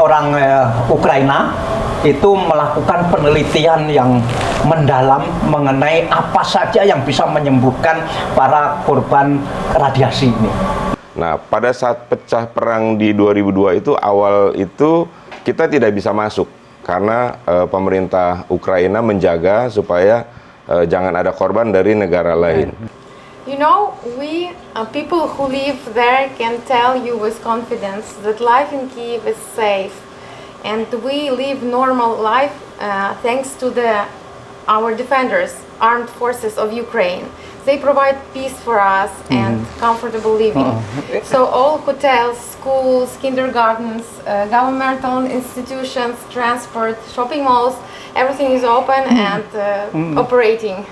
orang Ukraina itu melakukan penelitian yang mendalam mengenai apa saja yang bisa menyembuhkan para korban radiasi ini. Nah, pada saat pecah perang di 2002 itu, awal itu kita tidak bisa masuk karena pemerintah Ukraina menjaga supaya jangan ada korban dari negara lain. You know, we people who live there can tell you with confidence that life in Kyiv is safe, and we live normal life thanks to our defenders, armed forces of Ukraine. They provide peace for us and comfortable living. So all hotels, schools, kindergartens, governmental institutions, transport, shopping malls, everything is open and operating.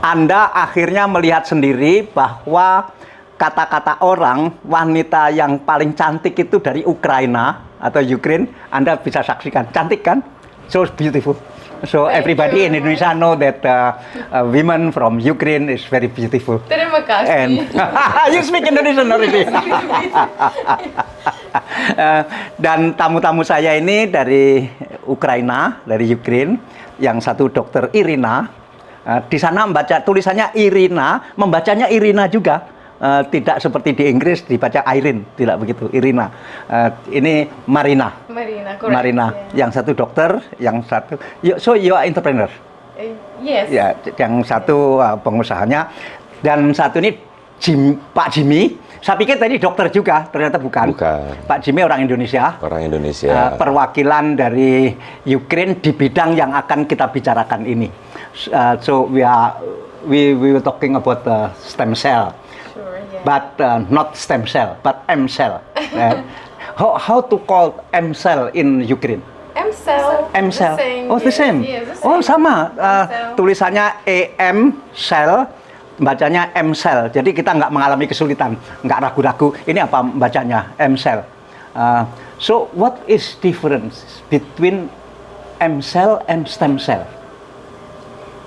Anda akhirnya melihat sendiri bahwa kata-kata orang, wanita yang paling cantik itu dari Ukraina atau Ukraine, Anda bisa saksikan. Cantik kan? So beautiful. So everybody in Indonesia know that women from Ukraine is very beautiful. Terima kasih. And you speak Indonesian already. Dan tamu-tamu saya ini dari Ukraina, dari Ukraine, yang satu Dokter Irina. Di sana membaca tulisannya Irina, membacanya Irina juga. Tidak seperti di Inggris dibaca Irene, tidak begitu, Irina. Ini Marina. Marina, yeah. Yang satu dokter, yang satu. So you are entrepreneur. Yes. Ya, yang satu pengusahanya, dan satu ini Pak Jimmy. Saya pikir tadi dokter juga, ternyata bukan. Bukan. Pak Jimmy orang Indonesia. Orang Indonesia. Perwakilan dari Ukraine di bidang yang akan kita bicarakan ini. So we were talking about stem cell. Sure, yeah. But not stem cell, but M cell. How to call M cell in Ukraine? M cell. M cell. Oh, the same. Yeah, the same. Oh, sama. Tulisannya EM cell, bacanya M cell. Jadi kita nggak mengalami kesulitan, nggak ragu-ragu. Ini apa bacanya? M cell. So what is difference between M cell and stem cell?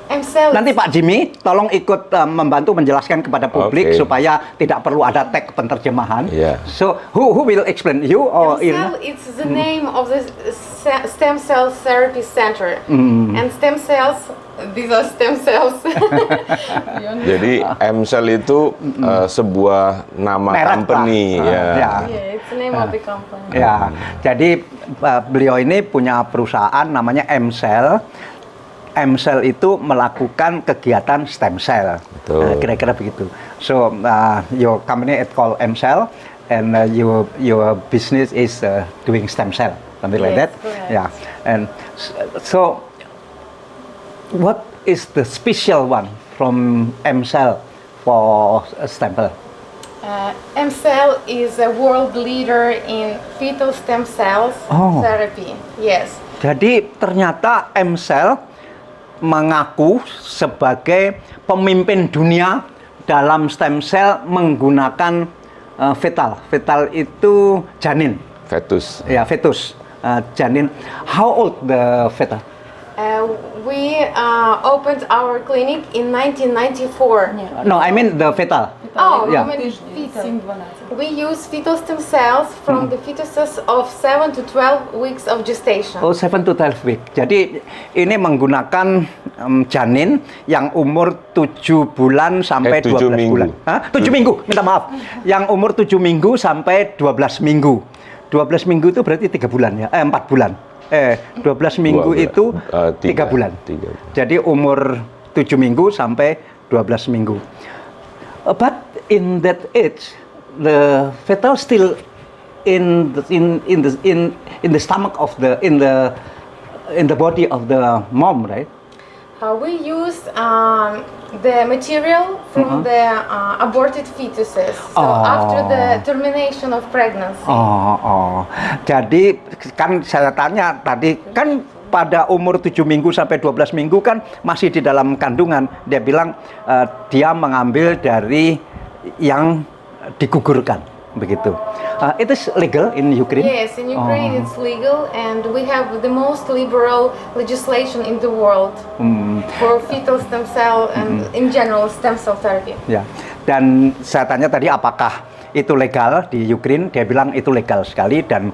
M cell. Nanti Pak Jimmy tolong ikut membantu menjelaskan kepada publik supaya tidak perlu ada tag penerjemahan. Yeah. So who will explain, you or M cell, it's the name of the stem cell therapy center. And stem cells, these are stem cells. Jadi M cell itu sebuah nama merek company. Yeah, it's the name of the company. Ya, jadi beliau ini punya perusahaan namanya M cell. M cell itu melakukan kegiatan stem cell, kira-kira begitu. So your company is called M cell, and your business is doing stem cell, something like that. Correct. Yeah, and so what is the special one from M cell for stem cell? MCell is a world leader in fetal stem cells Oh. therapy. Yes. Jadi ternyata MCell mengaku sebagai pemimpin dunia dalam stem cell menggunakan fetal. Fetal itu janin. Fetus. Ya, fetus. Janin. How old the fetal? We opened our clinic in 1994. No, I mean the fetal. Oh, Yeah. you mean fetal. We use fetal stem cells from the fetuses of 7 to 12 weeks of gestation. Oh, 7 to 12 week. Jadi ini menggunakan janin yang umur 7 bulan sampai 7 12 minggu. bulan. Hah? 7 minggu, minta maaf. Yang umur 7 minggu sampai 12 minggu. 12 minggu itu berarti 3 bulan ya? 4 bulan. 12 minggu 2 bulan. itu 3 bulan. 3 bulan. Jadi umur 7 minggu sampai 12 minggu. But in that age, the fetal still in the stomach of in the body of the mom, right? We use the material from the aborted fetuses. So after the termination of pregnancy. Oh. Jadi kan saya tanya tadi kan pada umur 7 minggu sampai 12 minggu kan masih di dalam kandungan. Dia bilang dia mengambil dari yang digugurkan begitu. It is legal in Ukraine? Yes, in Ukraine it's legal and we have the most liberal legislation in the world for fetal stem cell and in general stem cell therapy. Ya. Dan saya tanya tadi apakah itu legal di Ukraine? Dia bilang itu legal sekali dan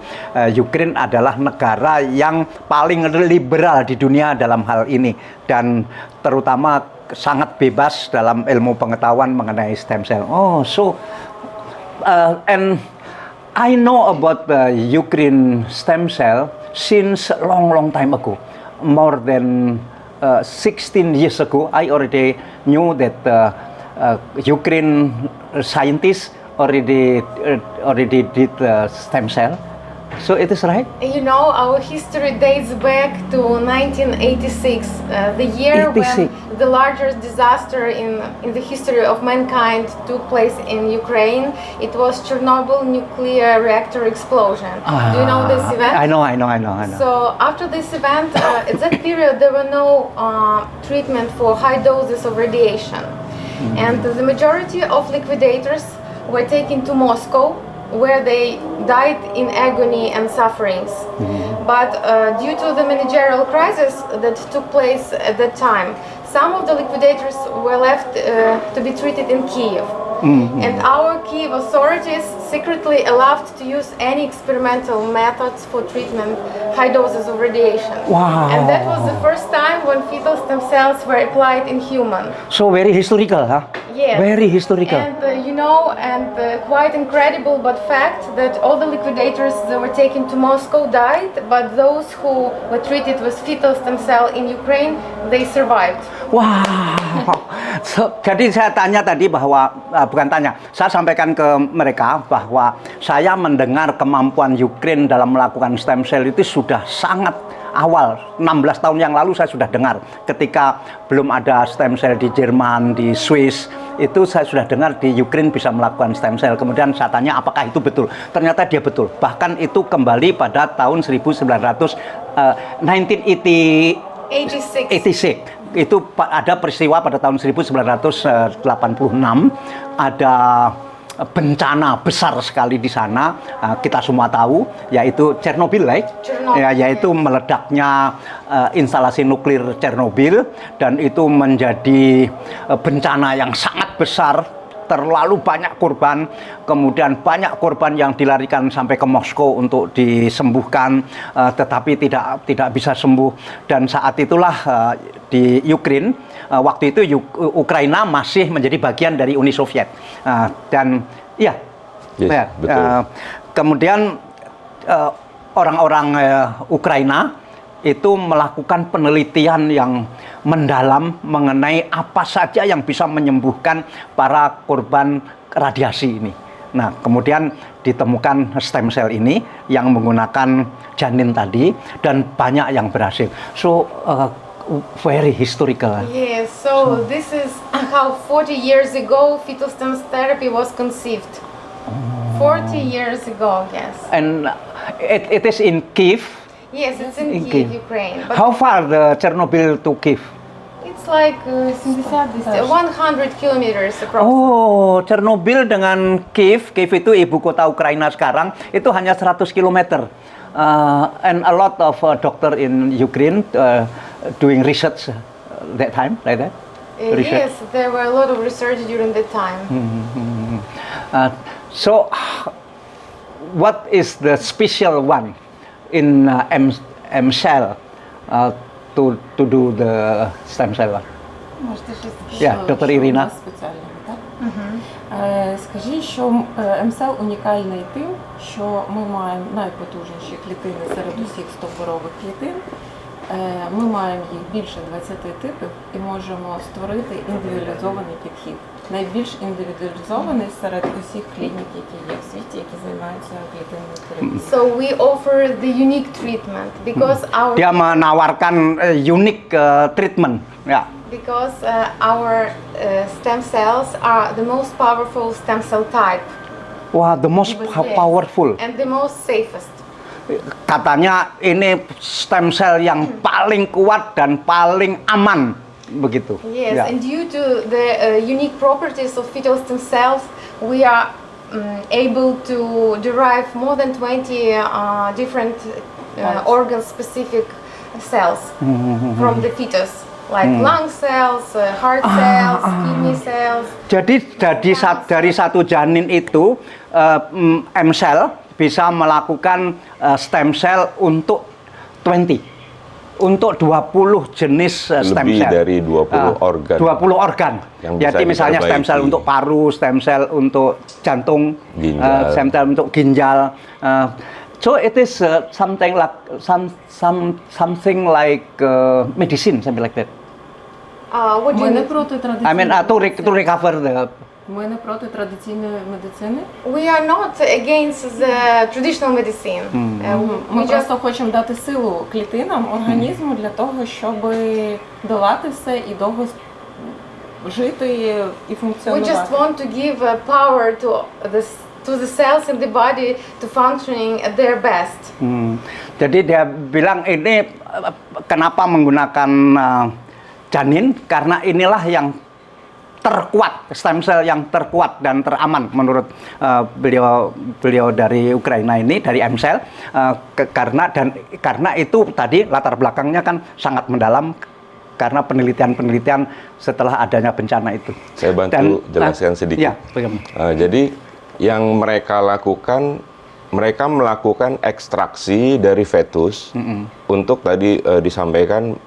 Ukraine adalah negara yang paling liberal di dunia dalam hal ini dan terutama sangat bebas dalam ilmu pengetahuan mengenai stem cell. Oh, so and I know about the Ukraine stem cell since long time ago, more than 16 years ago. I already knew that Ukraine scientists already did stem cell. So it is right? You know, our history dates back to 1986, the year 86. when the largest disaster in the history of mankind took place in Ukraine. It was Chernobyl nuclear reactor explosion. Do you know this event? I know. So after this event, at that period, there were no treatment for high doses of radiation. And the majority of liquidators were taken to Moscow, where they died in agony and sufferings. But due to the managerial crisis that took place at that time, some of the liquidators were left to be treated in Kiev. And our Kiev authorities secretly allowed to use any experimental methods for treatment high doses of radiation. Wow. And that was the first time when fetal stem cells were applied in human. So very historical, huh? Yes. Very historical. And quite incredible but fact that all the liquidators that were taken to Moscow died, but those who were treated with fetal stem cell in Ukraine, they survived. Wow. Jadi saya tanya tadi bahwa bukan tanya, saya sampaikan ke mereka bahwa saya mendengar kemampuan Ukraine dalam melakukan stem cell itu sudah sangat awal. 16 tahun yang lalu saya sudah dengar ketika belum ada stem cell di Jerman, di Swiss, itu saya sudah dengar di Ukraine bisa melakukan stem cell. Kemudian saya tanya apakah itu betul. Ternyata dia betul. Bahkan itu kembali pada tahun 1986. Itu ada peristiwa pada tahun 1986 ada bencana besar sekali di sana, kita semua tahu, yaitu Chernobyl, right? Yaitu meledaknya instalasi nuklir Chernobyl, dan itu menjadi bencana yang sangat besar, terlalu banyak korban, kemudian banyak korban yang dilarikan sampai ke Moskow untuk disembuhkan, tetapi tidak bisa sembuh. Dan saat itulah di Ukraine, waktu itu Ukraina masih menjadi bagian dari Uni Soviet, dan ya, Yes, betul. Kemudian orang-orang Ukraina itu melakukan penelitian yang mendalam mengenai apa saja yang bisa menyembuhkan para korban radiasi ini. Nah, kemudian ditemukan stem cell ini yang menggunakan janin tadi, dan banyak yang berhasil. So, very historical. Yes, so this is how 40 years ago fetal stem therapy was conceived. 40 years ago, yes. And it is in Kiev. Yes, it's in In Kiev, Kiev. Ukraine. But How far the Chernobyl to Kiev? it's like 100 kilometers approximately. Oh, Chernobyl dengan Kiev itu ibu kota Ukraina sekarang, itu hanya 100 km. And a lot of doctor in Ukraine doing research that time, like that. Research. Yes, there were a lot of research during that time. So, what is the special one in M-cell to do the stem cell one? Можете щось Yeah, доктор Ірина. Спеціально, так? Скажіть, що МСЛ унікальний тим, що ми маємо найпотужніші клітини серед усіх стовбурових клітин. Ми маємо їх більше 20 типів і можемо створити індивідуалізований підхід. Найбільш індивідуалізований серед усіх клінік, які є в світі, які займаються клітинною терапією. So we offer the unique treatment because our Dia menawarkan unique treatment. Ya. because our stem cells are the most powerful stem cell type Wah, the most Yes. powerful. and the most safest. Katanya ini stem cell yang paling kuat dan paling aman, begitu. Yes, Ya. and due to the unique properties of fetal stem cells, we are able to derive more than 20 different organ-specific cells from the fetus, like lung cells, heart cells, kidney cells. Jadi dari satu janin itu M-cell bisa melakukan stem cell untuk 20 jenis stem Lebih cell. dari 20 organ. 20 organ. Yang bisa Jadi misalnya stem cell diperbaiki. untuk paru, stem cell untuk jantung, Ginjal. stem cell untuk ginjal. So it is something like something like medicine, something like that. What do Ми you не mean? проти I традиційної mean to recover the. Ми не проти традиційної медицини. We are not against the traditional medicine. Ми We just просто хочемо дати силу клітинам, організму для того, щоб долати все і довго жити і We функціонувати. just want to give power to the cells in the body to functioning at their best. Jadi dia bilang ini kenapa menggunakan janin karena inilah yang terkuat, stem cell yang terkuat dan teraman menurut beliau dari Ukraina ini, dari M-cell, karena itu tadi latar belakangnya kan sangat mendalam karena penelitian setelah adanya bencana itu. Saya bantu jelaskan sedikit. Ya, bagaimana? Jadi yang mereka lakukan, mereka melakukan ekstraksi dari fetus untuk tadi disampaikan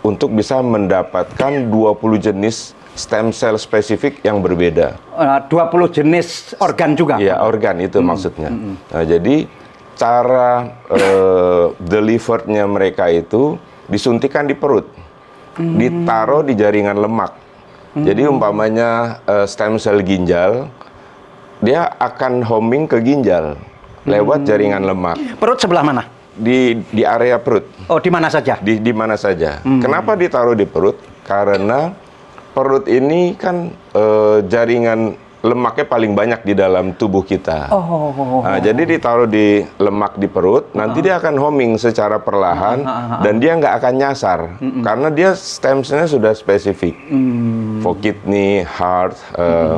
untuk bisa mendapatkan 20 jenis stem cell spesifik yang berbeda. 20 jenis organ juga. Ya, organ itu maksudnya. Nah, jadi cara deliverednya mereka itu disuntikan di perut, ditaruh di jaringan lemak. Jadi umpamanya stem cell ginjal, dia akan homing ke ginjal lewat jaringan lemak Perut sebelah mana? di area perut. Oh, di mana saja? Di mana saja. Kenapa ditaruh di perut? Karena perut ini kan jaringan lemaknya paling banyak di dalam tubuh kita. Nah, jadi ditaruh di lemak di perut, nanti dia akan homing secara perlahan dan dia nggak akan nyasar karena dia stem cell-nya sudah spesifik. For kidney, heart,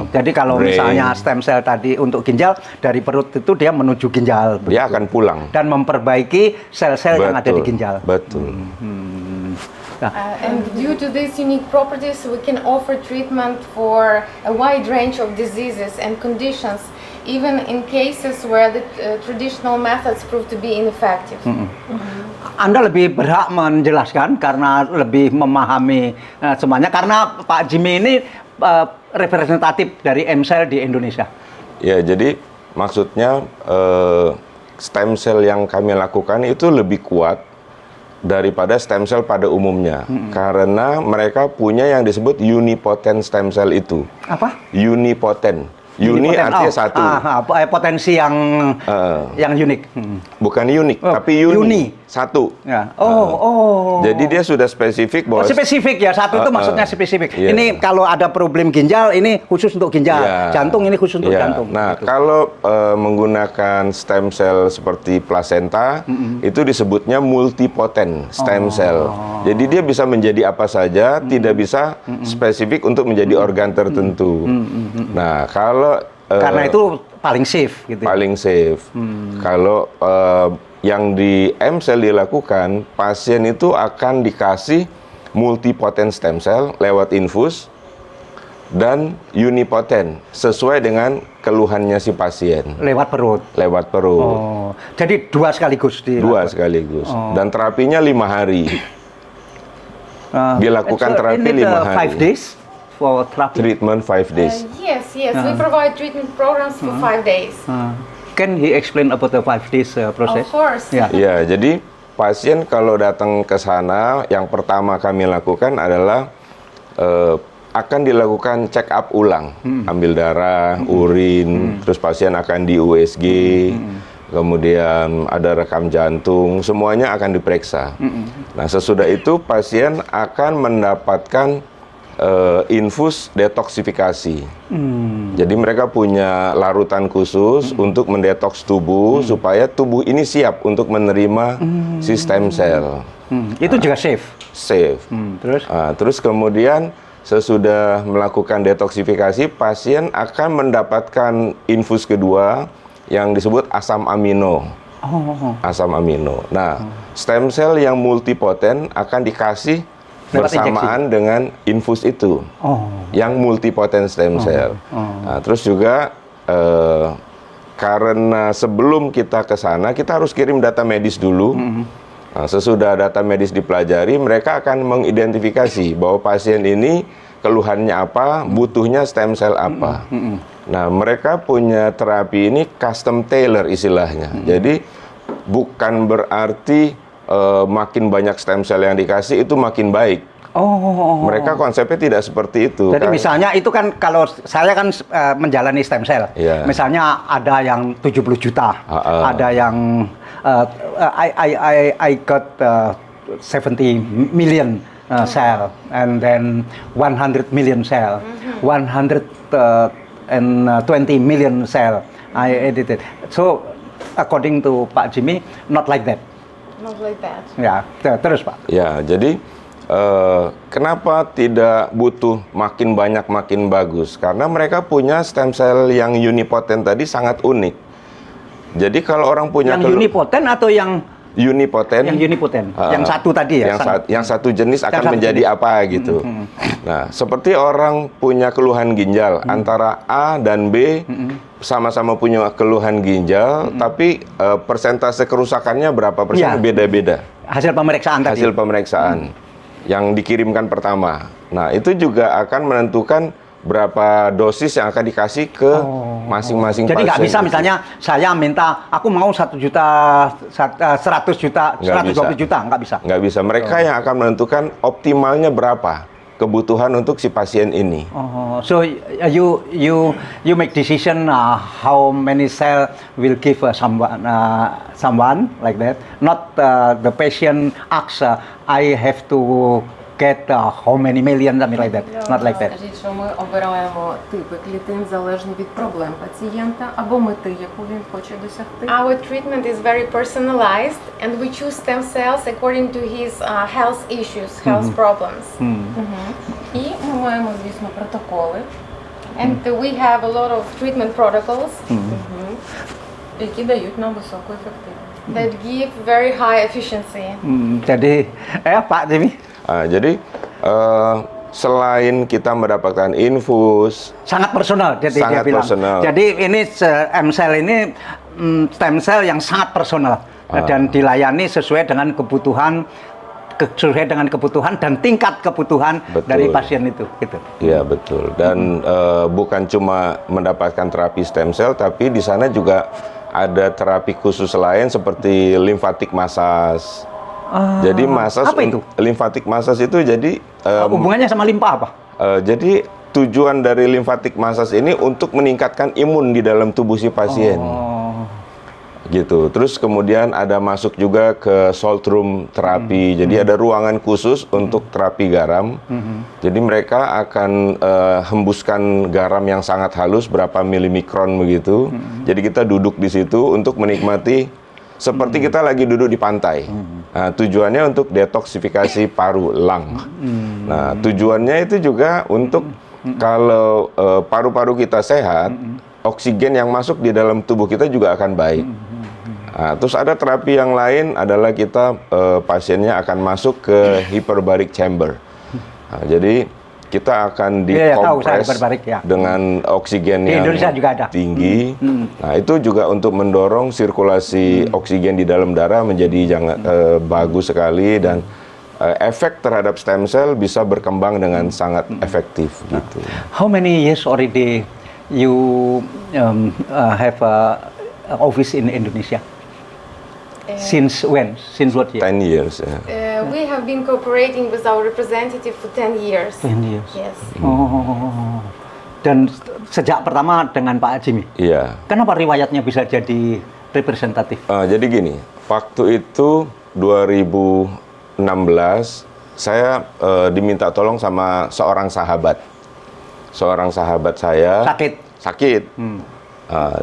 Jadi kalau brain, misalnya stem cell tadi untuk ginjal, dari perut itu dia menuju ginjal. dia akan pulang. Dan memperbaiki sel-sel yang ada di ginjal. Betul. And due to these unique properties, we can offer treatment for a wide range of diseases and conditions, even in cases where the traditional methods prove to be ineffective. Anda lebih berhak menjelaskan karena lebih memahami semuanya. Karena Pak Jimmy ini representatif dari M-cell di Indonesia. Ya, jadi maksudnya stem cell yang kami lakukan itu lebih kuat daripada stem cell pada umumnya, karena mereka punya yang disebut unipotent stem cell itu. Apa? Unipotent. Uni artinya Oh, satu. potensi yang unik. Bukan unik, Oh, tapi uni. uni. Satu. Ya. Oh. Jadi dia sudah spesifik bahwa Spesifik ya, satu itu maksudnya spesifik. Iya. Ini kalau ada problem ginjal, ini khusus untuk ginjal. Iya. Jantung ini khusus untuk Iya. jantung. Nah, Gitu. kalau menggunakan stem cell seperti plasenta, itu disebutnya multipotent stem cell. Jadi dia bisa menjadi apa saja, tidak bisa spesifik untuk menjadi organ tertentu. Nah, kalau Karena itu paling safe gitu. paling safe. Kalau yang di M-cell dilakukan, pasien itu akan dikasih multipotent stem cell lewat infus dan unipotent sesuai dengan keluhannya si pasien Lewat perut. lewat perut. Oh. Jadi dua sekaligus Dua sekaligus. Dan terapinya 5 hari. Dilakukan terapi 5 hari. 5 days for therapy. Treatment 5 days. Yes, we provide treatment programs for 5 days. Can he explain about the 5 days process? Of course. Ya. Ya, jadi pasien kalau datang ke sana, yang pertama kami lakukan adalah akan dilakukan check up ulang, ambil darah, urin, terus pasien akan di USG, kemudian ada rekam jantung, semuanya akan diperiksa. Nah, sesudah itu pasien akan mendapatkan infus detoksifikasi. Jadi mereka punya larutan khusus untuk mendetoks tubuh supaya tubuh ini siap untuk menerima sistem sel. Itu juga safe. Safe. Terus? Terus kemudian sesudah melakukan detoksifikasi, pasien akan mendapatkan infus kedua yang disebut asam amino. Asam amino. Nah, stem cell yang multipotent akan dikasih Dapat bersamaan dengan infus itu, yang multipotent stem cell. Nah, terus juga karena sebelum kita ke sana, kita harus kirim data medis dulu. Nah, sesudah data medis dipelajari, mereka akan mengidentifikasi bahwa pasien ini keluhannya apa, butuhnya stem cell apa. Nah, mereka punya terapi ini custom tailor istilahnya. Jadi bukan berarti makin banyak stem cell yang dikasih itu makin baik. Mereka konsepnya tidak seperti itu. Jadi misalnya itu kan kalau saya kan menjalani stem cell. Iya. Misalnya ada yang 70 juta, ada yang I got 70 million cell, and then 100 million cell, 120 million cell I edited. So according to Pak Jimmy, not like that. Not like that. Ya, terus Pak. Ya, jadi kenapa tidak butuh makin banyak makin bagus? Karena mereka punya stem cell yang unipotent tadi sangat unik. Jadi kalau orang punya Yang unipotent atau yang unipotent, yang satu tadi ya? yang satu jenis akan satu menjadi jenis. apa gitu. Nah, seperti orang punya keluhan ginjal, antara A dan B sama-sama punya keluhan ginjal, tapi persentase kerusakannya berapa persen Ya. beda-beda. Hasil pemeriksaan tadi. Hasil pemeriksaan yang dikirimkan pertama. Nah, itu juga akan menentukan berapa dosis yang akan dikasih ke masing-masing pasien. Jadi nggak bisa itu. misalnya saya minta aku mau 1 juta, 100 juta, Nggak 120 juta, nggak bisa. Nggak bisa. Mereka yang akan menentukan optimalnya berapa kebutuhan untuk si pasien ini. So you make decision how many cell will give someone like that. Not the patient asks I have to get how many million, something like that. Not like that. Скажіть, що ми обираємо типи клітин залежно від проблем пацієнта або мети, яку він хоче досягти. Our treatment is very personalized, and we choose stem cells according to his health issues, health problems. І ми маємо, звісно, протоколи, And we have a lot of treatment protocols які дають нам високу ефективність. that give very high efficiency. Jadi Pak Jimmy, Jadi selain kita mendapatkan infus, sangat personal. Jadi Sangat dia bilang. personal. Jadi ini M-cell ini stem cell yang sangat personal dan dilayani sesuai dengan kebutuhan dan tingkat kebutuhan Betul. dari pasien itu. Gitu. ya betul. Dan bukan cuma mendapatkan terapi stem cell, tapi di sana juga ada terapi khusus lain seperti lymphatic massage. Jadi massage, apa itu? Lymphatic massage itu jadi Hubungannya sama limpa apa? jadi tujuan dari lymphatic massage ini untuk meningkatkan imun di dalam tubuh si pasien. Gitu. Terus kemudian ada masuk juga ke salt room terapi. Jadi ada ruangan khusus untuk terapi garam. Jadi mereka akan hembuskan garam yang sangat halus berapa milimikron begitu. Jadi kita duduk di situ untuk menikmati seperti kita lagi duduk di pantai. Nah, tujuannya untuk detoksifikasi paru, lung. Nah, tujuannya itu juga untuk kalau paru-paru kita sehat, oksigen yang masuk di dalam tubuh kita juga akan baik. Nah, terus ada terapi yang lain adalah kita pasiennya akan masuk ke hyperbaric chamber. Nah, jadi kita akan dikompres dengan oksigen yang tinggi. Nah, itu juga untuk mendorong sirkulasi oksigen di dalam darah menjadi bagus sekali, dan efek terhadap stem cell bisa berkembang dengan sangat efektif gitu. How many years already you have a office in Indonesia? Since when? Since what year? 10 years. We have been cooperating with our representative for 10 years. 10 years. Yes. Oh. Dan sejak pertama dengan Pak Jimmy. Iya. Kenapa riwayatnya bisa jadi representatif? Jadi gini, waktu itu 2016 saya diminta tolong sama seorang sahabat. Seorang sahabat saya sakit.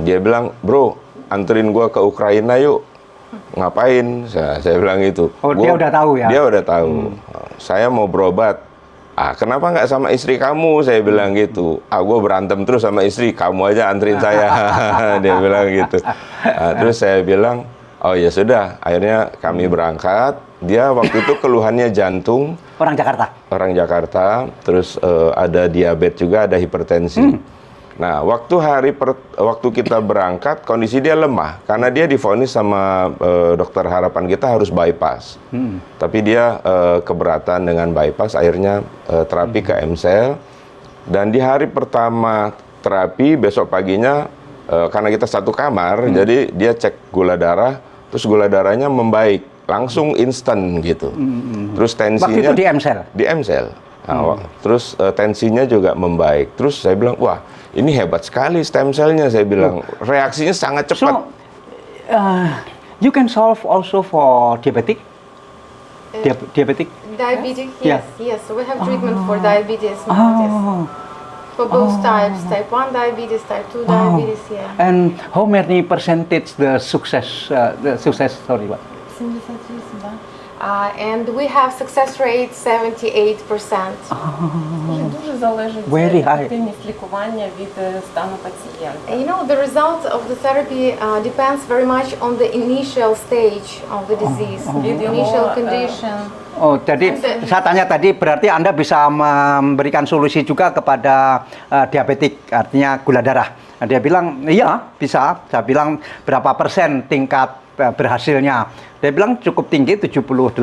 Dia bilang, "Bro, anterin gua ke Ukraina yuk." Ngapain? Saya bilang gitu. Dia udah tahu ya? Dia udah tahu. Saya mau berobat. Kenapa nggak sama istri kamu? Saya bilang gitu. Gue berantem terus sama istri. Kamu aja anterin saya. Dia bilang gitu. Terus saya bilang, oh ya sudah. Akhirnya kami berangkat. Dia waktu itu keluhannya jantung. Orang Jakarta? Orang Jakarta. Terus ada diabetes juga, ada hipertensi. Nah, waktu kita berangkat, kondisi dia lemah karena dia divonis sama dokter harapan kita harus bypass. Tapi dia keberatan dengan bypass, akhirnya terapi ke M-Cell. Dan di hari pertama terapi, besok paginya karena kita satu kamar, jadi dia cek gula darah, terus gula darahnya membaik, langsung instan gitu. Terus tensinya waktu itu di M-Cell? Di M-Cell. Nah, terus tensinya juga membaik. Terus saya bilang, wah, ini hebat sekali stem cell-nya, saya bilang. Reaksinya sangat cepat. So, you can solve also for diabetic? Diabetic? Diabetic, yes, yes. We have treatment for diabetes nowadays. For both types, type 1 diabetes, type 2 diabetes, yeah. And how many percentage the success, sorry, what? And we have success rate 78%. Дуже залежить ефективність лікування від стану пацієнта. You know, the result of the therapy depends very much on the initial stage of the disease, the initial condition. Oh, jadi saya tanya tadi, berarti Anda bisa memberikan solusi juga kepada diabetik, artinya gula darah. Nah, dia bilang, iya bisa. Saya bilang, berapa persen tingkat berhasilnya? Dia bilang cukup tinggi, 78%,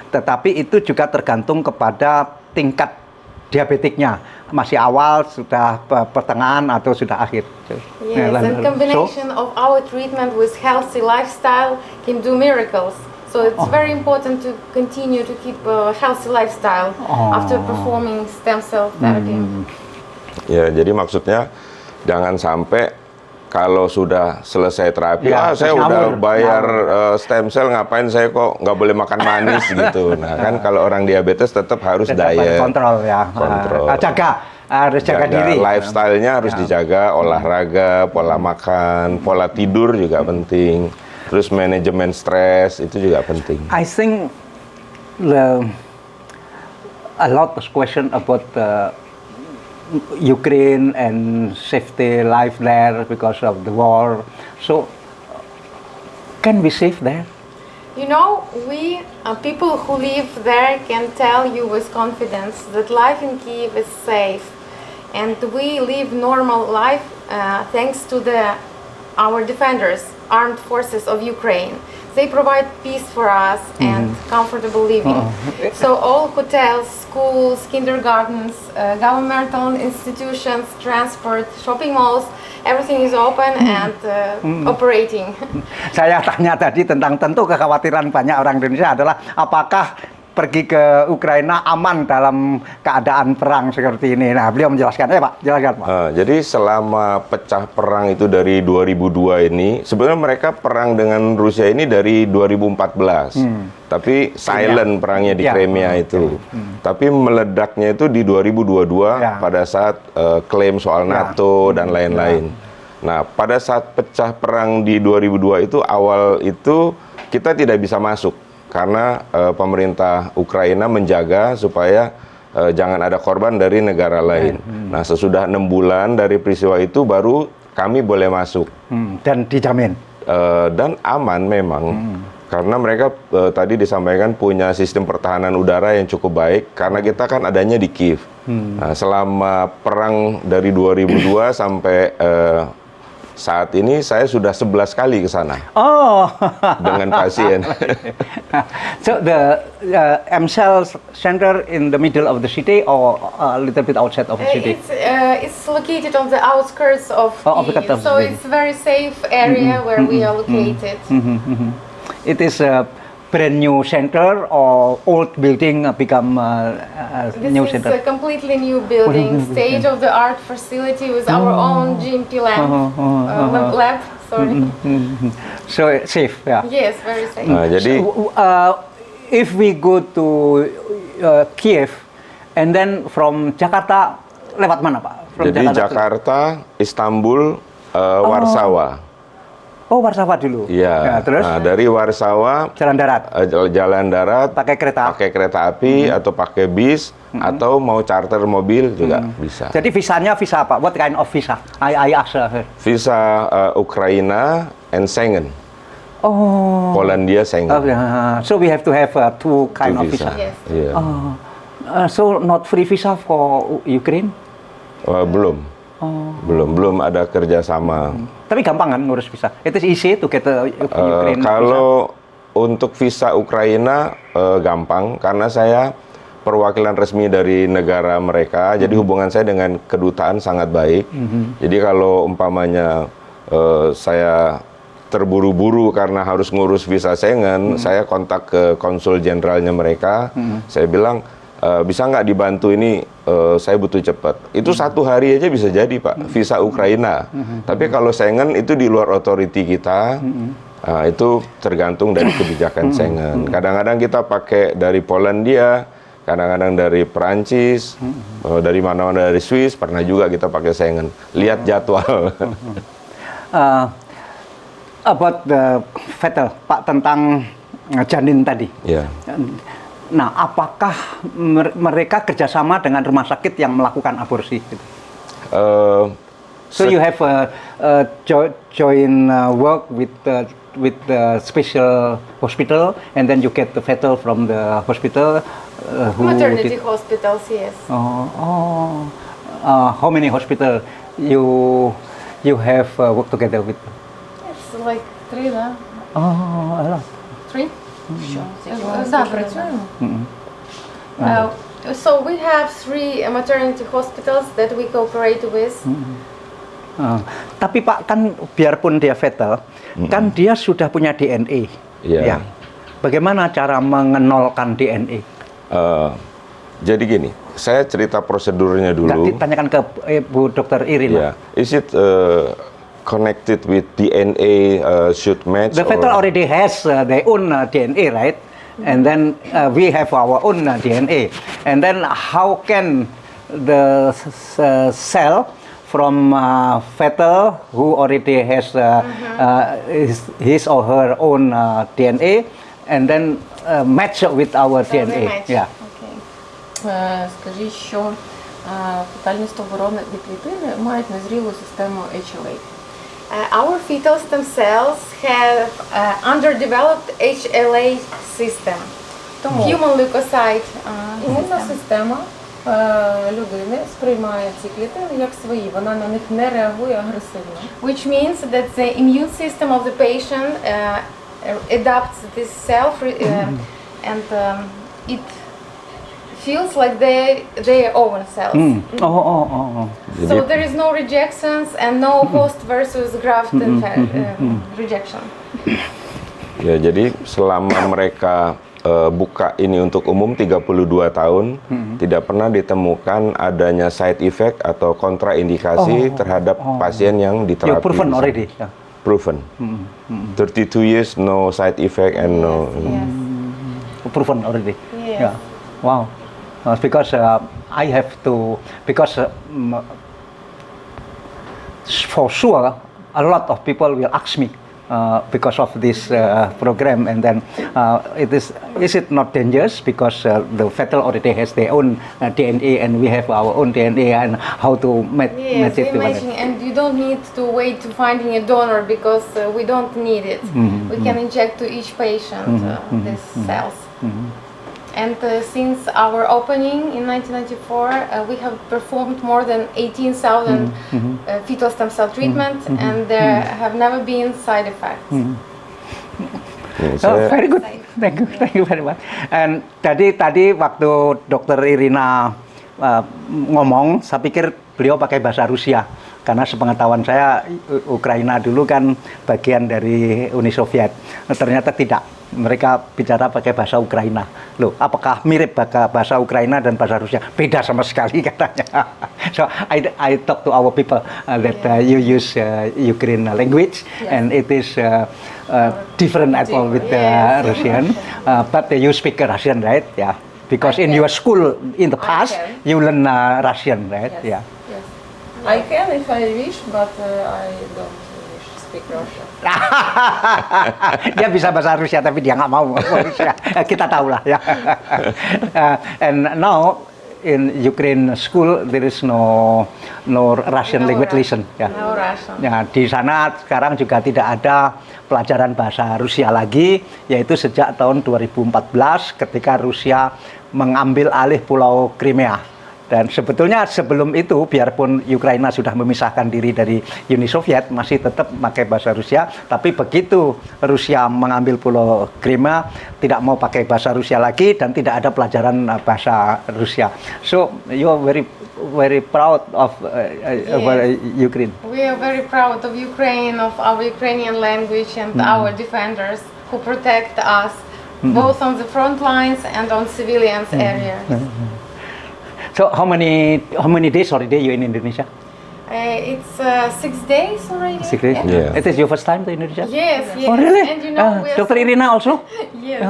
tetapi itu juga tergantung kepada tingkat diabetiknya. Masih awal, sudah pertengahan, atau sudah akhir. Yes, and combination of our treatment with healthy lifestyle can do miracles. So it's very important to continue to keep a healthy lifestyle after performing stem cell therapy. Ya, jadi maksudnya jangan sampai kalau sudah selesai terapi, saya udah bayar stem cell, ngapain saya kok nggak boleh makan manis gitu. Nah, kan kalau orang diabetes tetap harus diet. Kontrol ya. Kontrol. Harus jaga diri. Lifestyle-nya harus dijaga, olahraga, pola makan, pola tidur juga penting. Terus manajemen stres itu juga penting. I think a lot of question about Ukraine and safety life there because of the war. So, can we save there? You know, we people who live there can tell you with confidence that life in Kyiv is safe, and we live normal life thanks to our defenders, armed forces of Ukraine. They provide peace for us and comfortable living. So all hotels, schools, kindergartens, governmental institutions, transport, shopping malls, everything is open and operating. Saya tanya tadi tentang tentu kekhawatiran banyak orang Indonesia adalah apakah pergi ke Ukraina aman dalam keadaan perang seperti ini. Nah, beliau menjelaskan. Pak, jelaskan, Pak. Jadi selama pecah perang itu dari 2002 ini, sebenarnya mereka perang dengan Rusia ini dari 2014. Tapi silent perangnya di Ya. Crimea itu. Tapi meledaknya itu di 2022 Ya. pada saat klaim soal NATO dan lain-lain. Nah, pada saat pecah perang di 2002 itu, awal itu kita tidak bisa masuk karena pemerintah Ukraina menjaga supaya jangan ada korban dari negara lain. Nah, sesudah 6 bulan dari peristiwa itu baru kami boleh masuk. Dan dijamin. Dan aman memang. Karena mereka tadi disampaikan punya sistem pertahanan udara yang cukup baik karena kita kan adanya di Kiev. Nah, selama perang dari 2002 sampai saat ini saya sudah 11 kali ke sana Oh. dengan pasien. So the MCell center in the middle of the city or a little bit outside of the city? It's located on the outskirts of Oh, of the Kyiv, capital so city. it's a very safe area where we are located. It is a brand new center or old building become This new is center? a completely new building, state-of-the-art facility with our own GMP lab. Sorry. So safe, yeah. Yes, very safe. Nah, jadi So, if we go to Kiev and then from Jakarta lewat mana, Pak? From jadi to- Jakarta, Istanbul, Warsawa. Oh, Warsawa dulu. Iya. Ya, terus Nah, dari Warsawa jalan darat. jalan darat Pakai kereta. pakai kereta api atau pakai bis atau mau charter mobil juga bisa. Jadi visanya visa apa? What kind of visa? I ask her. Visa Ukraina and Schengen. Oh. Polandia Schengen. So we have to have two kind Itu of visa. Yes. Iya. So not free visa for Ukraine? Belum. Belum ada kerjasama. Tapi gampang kan ngurus visa? It is easy to get Ukraine visa. Kalau untuk visa Ukraina gampang karena saya perwakilan resmi dari negara mereka, jadi hubungan saya dengan kedutaan sangat baik. Jadi kalau umpamanya saya terburu-buru karena harus ngurus visa Schengen, saya kontak ke konsul jenderalnya mereka, saya bilang bisa nggak dibantu ini, saya butuh cepat. Itu 1 hari aja bisa jadi, Pak, visa Ukraina. Tapi kalau Schengen itu di luar otoriti kita, itu tergantung dari kebijakan Schengen. Kadang-kadang kita pakai dari Polandia, kadang-kadang dari Perancis, dari mana-mana, dari Swiss, pernah juga kita pakai Schengen. Lihat jadwal. About the Vettel, Pak, tentang janin tadi. Ya. Nah, apakah mereka kerjasama dengan rumah sakit yang melakukan aborsi? So you have join work with the special hospital, and then you get the fetal from the hospital. Maternity hospitals, yes. How many hospital you have work together with? It's like 3, да? Oh, a lot. 3? Да, працюємо. So we have 3 maternity hospitals that we cooperate with. Tapi Pak, kan biarpun dia fetal, kan dia sudah punya DNA. Iya. Ya. Bagaimana cara mengenolkan DNA? Jadi gini, saya cerita prosedurnya Nggak dulu. ditanyakan ke Bu Dr. Irina. Yeah. Is it connected with DNA should match? The fetal already has their own DNA, right? And then we have our own DNA. And then how can the cell from fetal who already has his or her own DNA and then match with our they DNA? match. Yeah. Скажіть, що фетальні стовбурони клітини мають незрілу систему HLA. Our fetal stem cells have underdeveloped HLA system. Тому Human leukocyte імунна system. система людини сприймає ці клітини як свої, вона на них не реагує агресивно. Which means that the immune system of the patient adapts this cell and it feels like their own cells. So there is no rejections and no host versus graft rejection. Ya, jadi selama mereka buka ini untuk umum 32 tahun, tidak pernah ditemukan adanya side effect atau kontraindikasi terhadap pasien yang You diterapi. proven di sana. already. Yeah. Proven. 32 years, no side effect and no. Proven already. Yes. Yeah. Wow. Because I have to, because for sure a lot of people will ask me because of this program, and then is it not dangerous because the fetal already has their own DNA and we have our own DNA, and how to match Yes, it together? imagine, and you don't need to wait to finding a donor because we don't need it. We can inject to each patient these cells. And since our opening in 1994, we have performed more than 18,000 fetal stem cell treatment, and there have never been side effects. Ya, Oh, saya- very good. Thank you very much. And tadi waktu Dokter Irina ngomong, saya pikir beliau pakai bahasa Rusia. Karena sepengetahuan saya, Ukraina dulu kan bagian dari Uni Soviet. Ternyata tidak. Mereka bicara pakai bahasa Ukraina. Loh, apakah mirip bahasa Ukraina dan bahasa Rusia? Beda sama sekali katanya. So I talk to our people that you use Ukraine language, and it is different at all with Russian. But you speak Russian, right? Yeah. Because in your school in the past can. you learn Russian, right? Yeah. Yes. I can if I wish, but I don't wish to speak Russian. Dia bisa bahasa Rusia tapi dia nggak mau Rusia. Kita tahu lah ya. And now in Ukraine school there is no Russian No language Russian. lesson. Ya. No Russian. Ya, di sana sekarang juga tidak ada pelajaran bahasa Rusia lagi, yaitu sejak tahun 2014 ketika Rusia mengambil alih Pulau Crimea. Dan sebetulnya sebelum itu, biarpun Ukraina sudah memisahkan diri dari Uni Soviet, masih tetap pakai bahasa Rusia. Tapi begitu Rusia mengambil Pulau Crimea, tidak mau pakai bahasa Rusia lagi dan tidak ada pelajaran bahasa Rusia. So you are very proud of Ukraine. We are very proud of Ukraine, of our Ukrainian language, and our defenders who protect us both on the front lines and on civilians areas. So how many days already you in Indonesia? It's 6 days already. 6 days? Yeah. It is your first time to Indonesia? Yes, yes. Oh really? And you know, we are Dr. Irina also? Yes,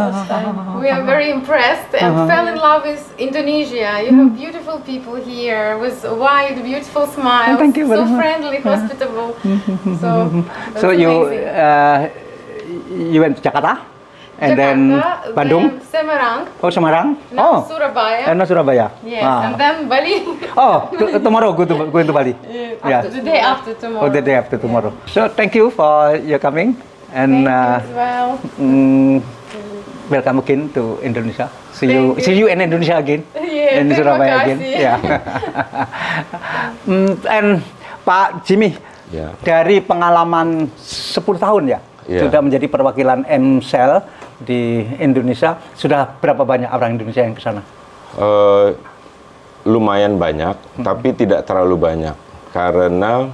we are very impressed and fell in love with Indonesia. You have beautiful people here with wide, beautiful smiles. Thank you very so much. friendly, hospitable. So, that's So amazing. you went to Jakarta? And then Jakarta, Bandung? then Semarang, Oh, Semarang? now Oh, Surabaya. and now Surabaya? Yes, Ah. and then Bali. Oh, tomorrow going to Bali? Yeah. The day after tomorrow. Oh, the day after tomorrow. So thank you for your coming, and Thank you as well. welcome again to Indonesia. See Thank you you. in Indonesia again. Iya, in terima Surabaya again. kasih. Yeah. And Pak Jimmy, Ya. dari pengalaman 10 tahun ya, Ya. sudah menjadi perwakilan MCell di Indonesia. Sudah berapa banyak orang Indonesia yang ke sana? Lumayan banyak, tapi tidak terlalu banyak karena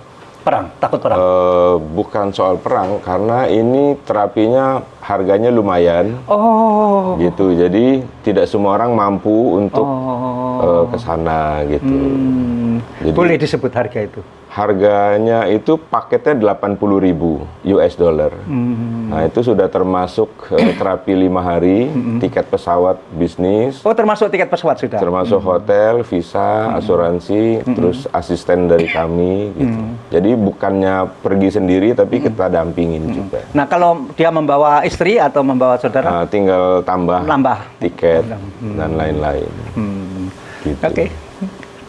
Perang, takut perang. bukan soal perang, karena ini terapinya harganya lumayan, Oh. gitu. Jadi tidak semua orang mampu untuk ke sana, gitu. Jadi- Boleh disebut harga itu? Harganya itu paketnya 80.000 US dollar. Nah, itu sudah termasuk terapi 5 hari, tiket pesawat bisnis, Oh, termasuk tiket pesawat sudah? termasuk hotel, visa, asuransi, terus asisten dari kami, gitu. Jadi bukannya pergi sendiri, tapi kita dampingin juga. Nah, kalau dia membawa istri atau membawa saudara? Nah, tinggal tambah Nambah. tiket dan lain-lain. Gitu. Oke.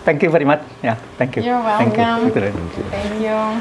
Thank you very much. Ya, thank you. You're Thank you. welcome. Gitu. Thank you.